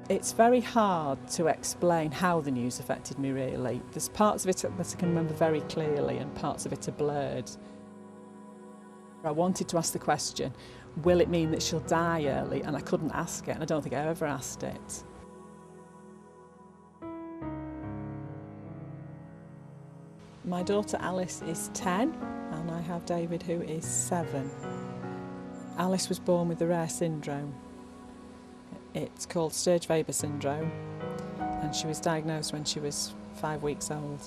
It's very hard to explain how the news affected me, really. There's parts of it that I can remember very clearly and parts of it are blurred. I wanted to ask the question, will it mean that she'll die early? And I couldn't ask it, and I don't think I ever asked it. My daughter Alice is 10 and I have David, who is 7. Alice was born with a rare syndrome. It's called Sturge-Weber syndrome, and she was diagnosed when she was 5 weeks old.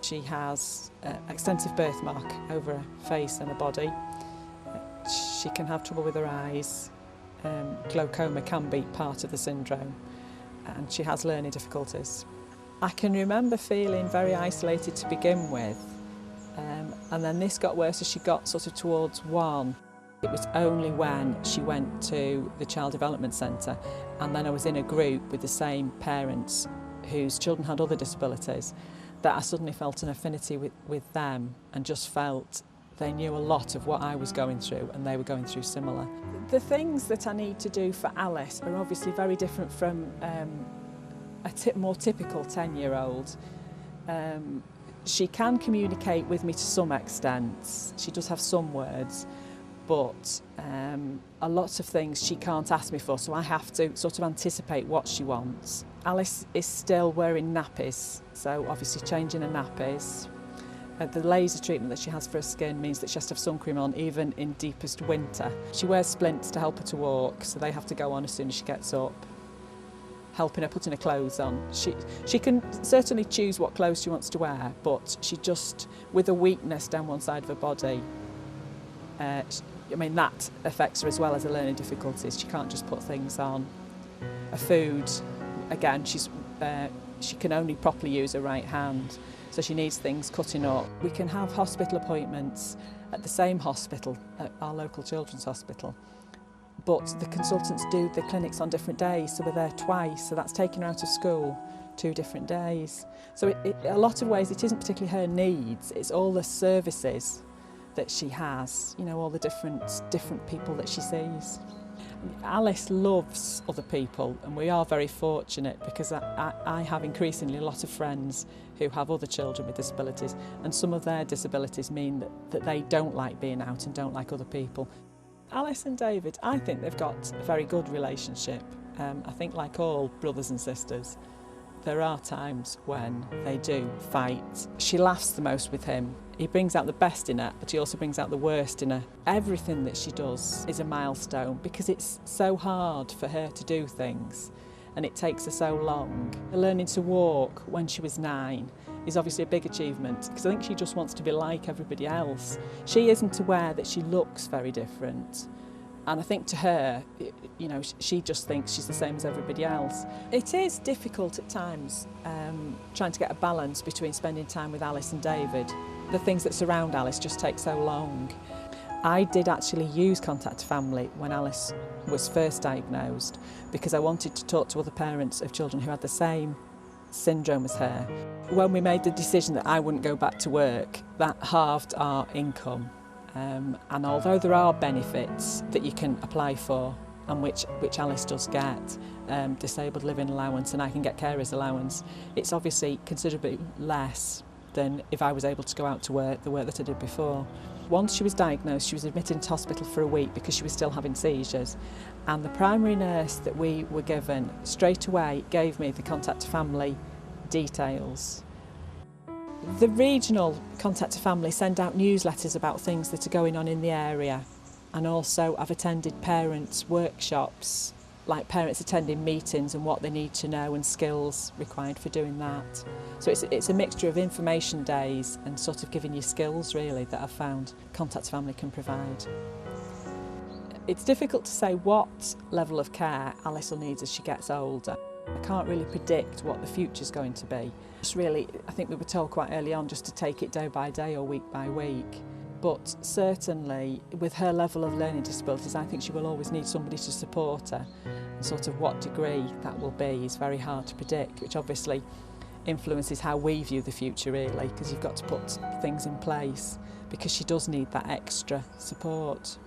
She has an extensive birthmark over her face and her body. She can have trouble with her eyes. Glaucoma can be part of the syndrome, and she has learning difficulties. I can remember feeling very isolated to begin with, and then this got worse as she got sort of towards 1. It was only when she went to the Child Development Centre, and then I was in a group with the same parents whose children had other disabilities, that I suddenly felt an affinity with them and just felt they knew a lot of what I was going through and they were going through similar. The things that I need to do for Alice are obviously very different from a more typical 10-year-old. She can communicate with me to some extent. She does have some words, but a lot of things she can't ask me for, so I have to sort of anticipate what she wants. Alice is still wearing nappies, so obviously changing her nappies. The laser treatment that she has for her skin means that she has to have sun cream on even in deepest winter. She wears splints to help her to walk, so they have to go on as soon as she gets up. Helping her putting her clothes on. She can certainly choose what clothes she wants to wear, but she just, with a weakness down one side of her body, that affects her as well as her learning difficulties. She can't just put things on. Her food, again, she can only properly use her right hand, so she needs things cutting up. We can have hospital appointments at the same hospital, at our local children's hospital, but the consultants do the clinics on different days, so we're there twice, so that's taking her out of school 2 different days. So a lot of ways it isn't particularly her needs, it's all the services that she has, all the different people that she sees. Alice loves other people, and we are very fortunate because I have increasingly a lot of friends who have other children with disabilities, and some of their disabilities mean that they don't like being out and don't like other people. Alice and David, I think they've got a very good relationship. I think, like all brothers and sisters, there are times when they do fight. She laughs the most with him. He brings out the best in her, but he also brings out the worst in her. Everything that she does is a milestone because it's so hard for her to do things and it takes her so long. Learning to walk when she was 9 is obviously a big achievement because I think she just wants to be like everybody else. She isn't aware that she looks very different. And I think to her, she just thinks she's the same as everybody else. It is difficult at times trying to get a balance between spending time with Alice and David. The things that surround Alice just take so long. I did actually use Contact Family when Alice was first diagnosed because I wanted to talk to other parents of children who had the same syndrome as her. When we made the decision that I wouldn't go back to work, that halved our income. And although there are benefits that you can apply for, and which Alice does get, disabled living allowance, and I can get carer's allowance, it's obviously considerably less than if I was able to go out to work, the work that I did before. Once she was diagnosed, she was admitted into hospital for a week because she was still having seizures, and the primary nurse that we were given straight away gave me the Contact Family details. The regional Contact Family send out newsletters about things that are going on in the area, and also I've attended parents' workshops, like parents attending meetings and what they need to know and skills required for doing that. So it's a mixture of information days and sort of giving you skills really that I've found Contact Family can provide. It's difficult to say what level of care Alice will need as she gets older. I can't really predict what the future's going to be. Just really, I think we were told quite early on just to take it day by day or week by week. But certainly, with her level of learning disabilities, I think she will always need somebody to support her. And sort of what degree that will be is very hard to predict, which obviously influences how we view the future really, because you've got to put things in place, because she does need that extra support.